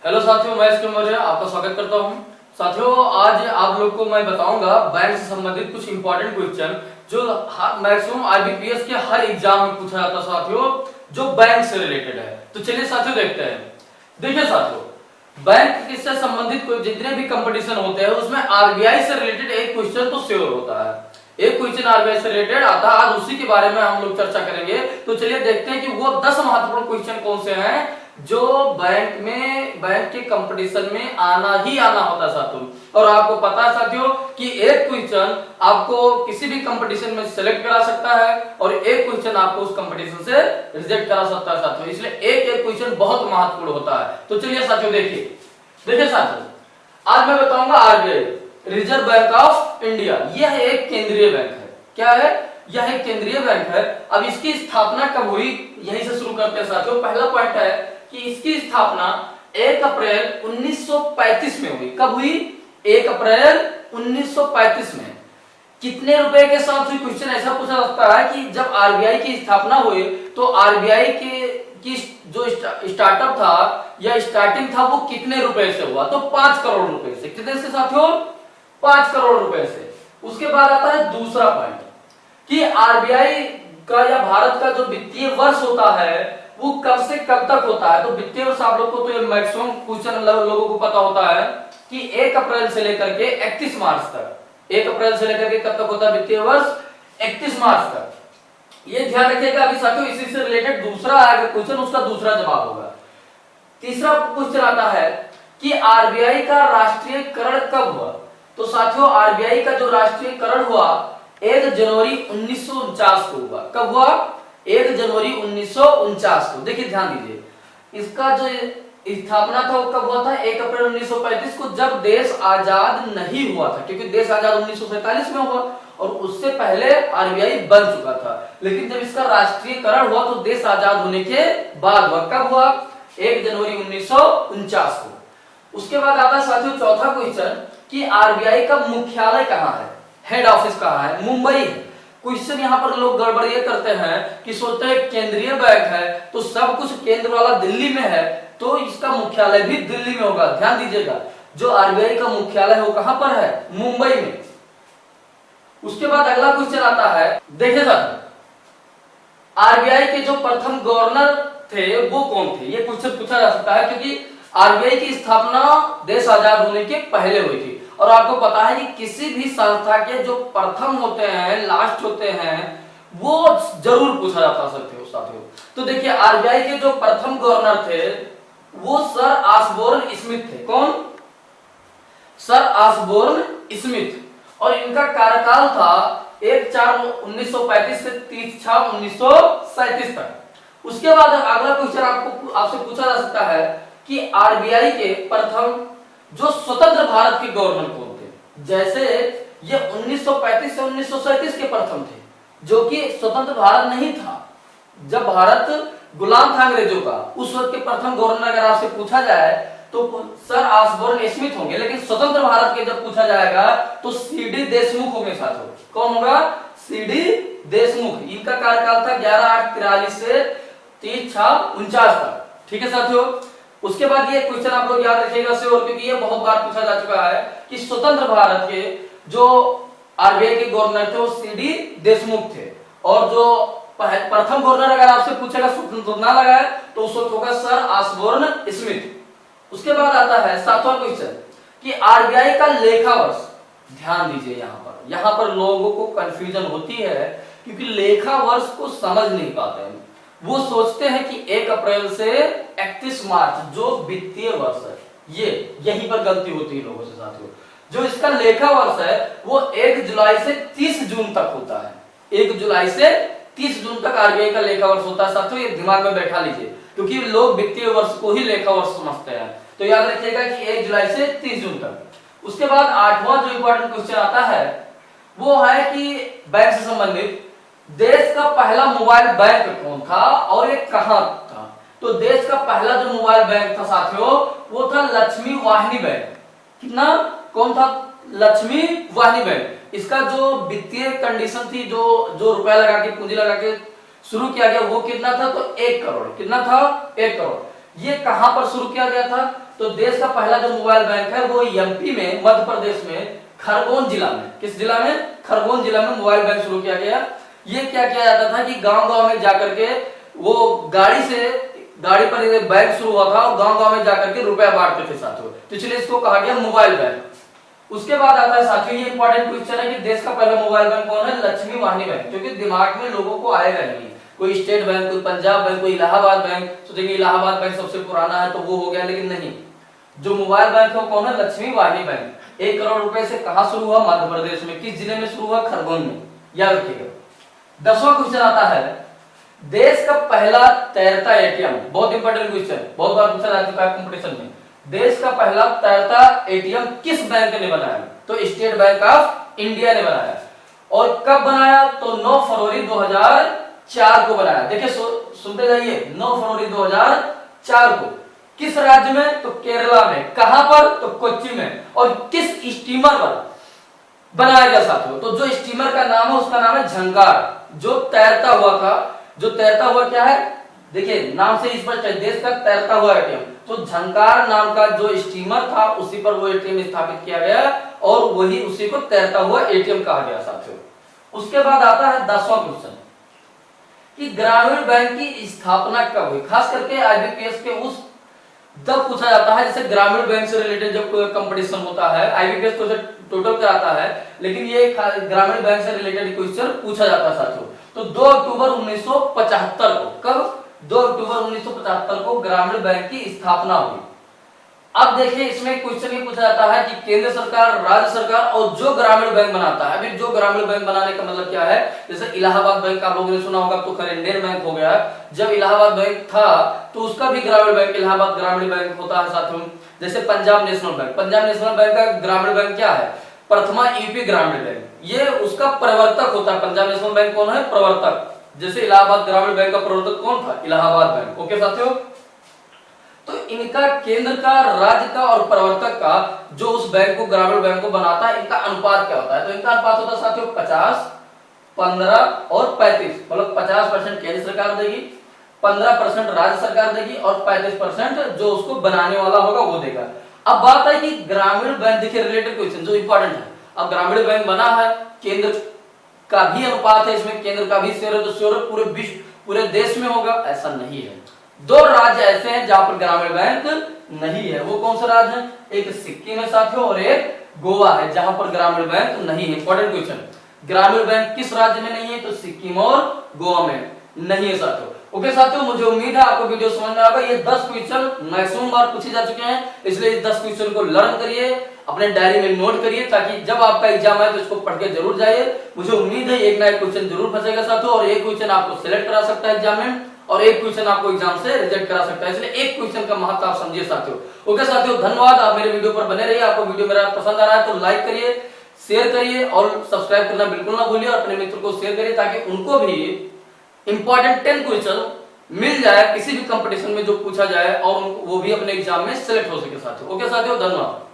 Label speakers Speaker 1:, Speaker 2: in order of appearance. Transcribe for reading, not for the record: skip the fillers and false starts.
Speaker 1: Hello साथियों, मैं इसके मौर्य आपका स्वागत करता हूं। साथियों, आज आप लोग को मैं बताऊंगा बैंक से संबंधित कुछ इंपॉर्टेंट क्वेश्चन जो मैक्सिमम आईबीपीएस के हर एग्जाम में पूछा जाता है साथियों, जो बैंक से रिलेटेड है। तो चलिए साथियों देखते हैं। देखिए साथियों, बैंक से संबंधित कोई जितने भी कंपटीशन होते हैं उसमें आरबीआई से रिलेटेड एक क्वेश्चन तो श्योर होता है। एक क्वेश्चन आरबीआई से रिलेटेड आता है, आज उसी के बारे में हम लोग चर्चा करेंगे। तो चलिए देखते हैं कि वो 10 महत्वपूर्ण क्वेश्चन कौन से हैं जो बैंक के कंपटीशन में आना ही आना होता है साथियों। और आपको पता है साथियों कि एक क्वेश्चन आपको किसी भी कंपटीशन में सिलेक्ट करा सकता है और एक क्वेश्चन आपको उस कंपटीशन से रिजेक्ट करा सकता है साथियों। इसलिए एक एक क्वेश्चन बहुत महत्वपूर्ण होता है। तो चलिए साथियों देखिए साथियों, आज मैं बताऊंगा RBI, reserve bank of India. यह एक केंद्रीय बैंक है। क्या है? यह एक केंद्रीय बैंक है। अब इसकी स्थापना कब हुई, यहीं से शुरू करते हैं साथियों। पहला पॉइंट है कि इसकी स्थापना 1 अप्रैल 1935 में हुई। कब हुई? 1 अप्रैल 1935 में। कितने रुपए के साथ हुई? क्वेश्चन ऐसा पूछा जाता है कि जब आरबीआई की स्थापना हुई तो आरबीआई की जो स्टार्टअप था या स्टार्टिंग था वो कितने रुपए से हुआ? तो 5 करोड़ रुपए से। कितने से साथियों? 5 करोड़ रुपए से। उसके बाद आता है दूसरा पॉइंट कि आरबीआई का या भारत का जो वित्तीय वर्ष होता है वो कब से कब तक होता है? तो वित्तीय वर्ष आप लोग को तो ये मैक्सिमम क्वेश्चन लोगों को पता होता है कि 1 अप्रैल से लेकर के 31 मार्च तक। 1 अप्रैल से लेकर के कब तक होता है वित्तीय वर्ष? 31 मार्च तक। ये ध्यान रखिएगा। अभी साथियों इसी से रिलेटेड दूसरा आएगा क्वेश्चन, उसका दूसरा जवाब होगा। तीसरा क्वेश्चन आता है कि आरबीआई का राष्ट्रीयकरण कब हुआ? तो साथियों आरबीआई का जो राष्ट्रीयकरण हुआ 1 जनवरी 1949 को हुआ। कब हुआ? 1 जनवरी 1949 को। देखिए ध्यान दीजिए, इसका जो स्थापना था वो कब हुआ था? 1 अप्रैल 1935 को, जब देश आजाद नहीं हुआ था, क्योंकि देश आजाद 1947 में हुआ और उससे पहले आरबीआई बन चुका था। लेकिन जब इसका राष्ट्रीयकरण हुआ तो देश आजाद होने के बाद हुआ। कब हुआ? 1 जनवरी 1949 को। उसके बाद आता है साथियों चौथा क्वेश्चन कि आरबीआई का मुख्यालय कहाँ है, हेड ऑफिस कहाँ है? मुंबई है। क्वेश्चन यहाँ पर लोग गड़बड़ ये करते हैं कि सोचते हैं केंद्रीय बैंक है तो सब कुछ केंद्र वाला दिल्ली में है, तो इसका मुख्यालय भी दिल्ली में होगा। ध्यान दीजिएगा, जो आरबीआई का मुख्यालय है वो कहां पर है? मुंबई में। उसके बाद अगला क्वेश्चन आता है, देखिए साथियों, आरबीआई के जो प्रथम गवर्नर थे वो कौन थे? ये क्वेश्चन पूछा जा सकता है क्योंकि आरबीआई की स्थापना देश आजाद होने के पहले हुई थी। और आपको पता है कि किसी भी संस्था के जो प्रथम होते हैं, लास्ट होते हैं, वो जरूर पूछा जाता सकते हो साथियों। तो देखिए आरबीआई के जो प्रथम गवर्नर थे वो सर ऑसबोर्न स्मिथ थे। कौन? Sir Osborne Smith. और इनका कार्यकाल था 1/4/1935 से 30/6/1937 तक। उसके बाद अगला क्वेश्चन आपसे पूछा जा सकता है कि आरबीआई के प्रथम जो स्वतंत्र भारत के गवर्नर कौन थे? जैसे ये 1935 से 1937 के प्रथम थे, जो कि स्वतंत्र भारत नहीं था, जब भारत गुलाम था अंग्रेजों का, उस वक्त के प्रथम गवर्नर अगर आपसे पूछा जाए तो सर ऑसबोर्न स्मिथ होंगे। लेकिन स्वतंत्र भारत के जब पूछा जाएगा तो सीडी देशमुख होंगे साथियों। कौन होगा? सीडी देशमुख। इनका कार्यकाल था 11/8/43 से 30/6/49 तक। ठीक है साथियों। उसके बाद ये क्वेश्चन आप लोग याद रखिएगा श्योर, क्योंकि ये बहुत बार पूछा जा चुका है कि स्वतंत्र भारत के जो आरबीआई के गवर्नर थे वो सीडी देशमुख थे। और जो प्रथम गवर्नर अगर आपसे पूछेगा स्वतंत्र ना लगाए तो उस वक्त होगा सर ऑसबोर्न स्मिथ। उसके बाद आता है 7वां क्वेश्चन कि आरबीआई का लेखा वर्ष। ध्यान दीजिए, यहां पर लोगों को कंफ्यूजन होती है क्योंकि लेखा वर्ष को समझ नहीं पाते हैं। वो सोचते हैं कि 1 अप्रैल से 31 मार्च जो वित्तीय वर्ष है, यहीं पर गलती होती है लोगों से साथियों। जो इसका लेखा वर्ष है वो 1 जुलाई से 30 जून तक होता है। 1 जुलाई से 30 जून तक आरबीआई का लेखा वर्ष होता है साथियों। ये दिमाग में बैठा लीजिए क्योंकि लोग वित्तीय वर्ष को ही लेखा वर्ष समझते हैं। तो याद रखिएगा कि 1 जुलाई से 30 जून तक। उसके बाद 8वां जो इंपॉर्टेंट क्वेश्चन आता है वो है कि बैंक से संबंधित देश का पहला मोबाइल बैंक कौन था और ये कहां था? तो देश का पहला जो मोबाइल बैंक था साथियों वो था लक्ष्मी वाहिनी बैंक। कितना? कौन था? लक्ष्मी वाहिनी बैंक। इसका जो वित्तीय कंडीशन थी, जो रुपया लगा के, पूंजी लगा के शुरू किया गया वो कितना था? तो 1 करोड़। कितना था? 1 करोड़। ये कहां पर शुरू किया गया था? तो देश का पहला जो मोबाइल बैंक है वो एमपी में, मध्य प्रदेश में खरगोन जिला में, किस जिला में? खरगोन जिला में मोबाइल बैंक शुरू किया गया। ये क्या किया जाता था कि गांव-गांव में जाकर के वो गाड़ी पर ये बैंक शुरू हुआ था और गांव-गांव में जाकर के रुपया बांटते थे साथियों, तो इसलिए इसको कहा गया मोबाइल बैंक। उसके बाद आता है साथियों, ये इंपॉर्टेंट क्वेश्चन है कि देश का पहला मोबाइल बैंक कौन है? लक्ष्मी वाहिनी बैंक। क्योंकि दिमाग में लोगों को आएगा नहीं, कोई स्टेट बैंक, कोई पंजाब बैंक, कोई इलाहाबाद बैंक, सोचेंगे इलाहाबाद बैंक सबसे पुराना है तो वो हो गया, लेकिन नहीं, जो मोबाइल बैंक है वो कौन है? लक्ष्मी वाहिनी बैंक। 1 करोड़ रुपए से कहां शुरू हुआ? मध्य प्रदेश में। किस जिले में शुरू हुआ? खरगोन में, याद रखिएगा। 10वां क्वेश्चन आता है, देश का पहला तैरता एटीएम, बहुत इंपॉर्टेंट क्वेश्चन, बहुत बार पूछा जा चुका है कंपटीशन में। देश का पहला तैरता एटीएम किस बैंक ने बनाया? तो स्टेट बैंक ऑफ इंडिया ने बनाया। और कब बनाया? तो 9 फरवरी 2004 को बनाया। देखिए सुनते जाइए, 9 फरवरी 2004 को। किस राज्य में? तो केरला में। कहां पर? तो कोच्चि में। और किस स्टीमर पर बनाया गया साथियों? तो जो स्टीमर का नाम है उसका नाम है झंकार, जो तैरता हुआ था। जो तैरता हुआ क्या है? देखिए नाम से स्पष्ट है, देश का तैरता हुआ एटीएम। तो झंकार नाम का जो स्टीमर था उसी पर वो एटीएम स्थापित किया गया और वही उसी को तैरता हुआ एटीएम कहा गया साथियों। उसके बाद आता है 10वां क्वेश्चन कि ग्रामीण बैंक की स्थापना कब हुई? खास करके आईबीपीएस के उस जब पूछा जाता है, जैसे ग्रामीण बैंक से रिलेटेड जब कोई कंपटीशन होता है, आईबीपीएस तो टोटल कराता है, लेकिन ये ग्रामीण बैंक से रिलेटेड क्वेश्चन पूछा जाता है साथियों। तो 2 अक्टूबर 1975 को, कब? 2 अक्टूबर 1975 को ग्रामीण बैंक की स्थापना हुई। अब देखिए इसमें क्वेश्चन ये पूछा जाता है कि केंद्र सरकार, राज्य सरकार और जो ग्रामीण बैंक बनाता है। अभी जो ग्रामीण बैंक बनाने का मतलब क्या है? जैसे इलाहाबाद बैंक आप लोगों ने सुना होगा, तो खैर इंडियन बैंक हो गया। जब इलाहाबाद बैंक था तो उसका भी ग्रामीण बैंक इलाहाबाद ग्रामीण बैंक होता है साथियों। जैसे Punjab national bank, Punjab national bank का ग्रामीण बैंक क्या है? प्रथमा यूपी ग्रामीण बैंक, ये उसका प्रवर्तक होता है। पंजाब नेशनल बैंक कौन है? प्रवर्तक। जैसे इलाहाबाद ग्रामीण बैंक का प्रवर्तक कौन था? इलाहाबाद बैंक। ओके साथियों, तो इनका केंद्र का, राज्य का और प्रवर्तक का, जो उस बैंक को, ग्रामीण बैंक को बनाता है, इनका अनुपात क्या होता है? तो इनका अनुपात होता है साथियों 50, 15 और 35। मतलब 50% केंद्र सरकार देगी, 15% राज्य सरकार देगी और 35% जो उसको बनाने वाला होगा वो देगा। अब बात है कि ग्रामीण बैंक, देखिए रिलेटेड क्वेश्चन जो इंपॉर्टेंट है। अब ग्रामीण बैंक बना है, केंद्र का भी अनुपात है इसमें, केंद्र का भी शेयर है, तो शेयर पूरे विश्व, पूरे देश में होगा? ऐसा नहीं है। 2 राज्य ऐसे हैं जहां पर ग्रामीण बैंक नहीं है। वो कौन सा राज्य है? एक सिक्किम है साथियों और एक गोवा है, जहां पर ग्रामीण बैंक नहीं है। इंपॉर्टेंट क्वेश्चन, ग्रामीण बैंक किस राज्य में नहीं है? तो सिक्किम और गोवा में नहीं है साथियों। ओके साथियों, मुझे उम्मीद है आपको वीडियो समझ में आएगा। ये 10 क्वेश्चन मैक्सिमम बार पूछे जा चुके हैं, इसलिए इस 10 क्वेश्चन को लर्न करिए, अपने डायरी में नोट करिए, ताकि जब आपका एग्जाम आए तो इसको पढ़ के जरूर जाइए। मुझे उम्मीद है एक ना एक क्वेश्चन जरूर फंसेगा साथियों, और एक क्वेश्चन आपको सिलेक्ट करा सकता है एग्जाम में, और एक क्वेश्चन आपको एग्जाम से रिजेक्ट करा सकता है, इसलिए एक क्वेश्चन का महत्व आप समझिए साथियों। ओके साथियों, धन्यवाद। आप मेरे वीडियो पर बने रहिए। आपको वीडियो मेरा पसंद आ रहा है तो लाइक करिए, शेयर करिए और सब्सक्राइब करना बिल्कुल ना भूलिए, और अपने मित्र को शेयर करिए ताकि उनको भी इंपॉर्टेंट 10 क्वेश्चन मिल जाए किसी भी कंपटीशन में जो पूछा जाए, और वो भी अपने एग्जाम में सिलेक्ट हो सके साथियों। ओके साथियों, धन्यवाद।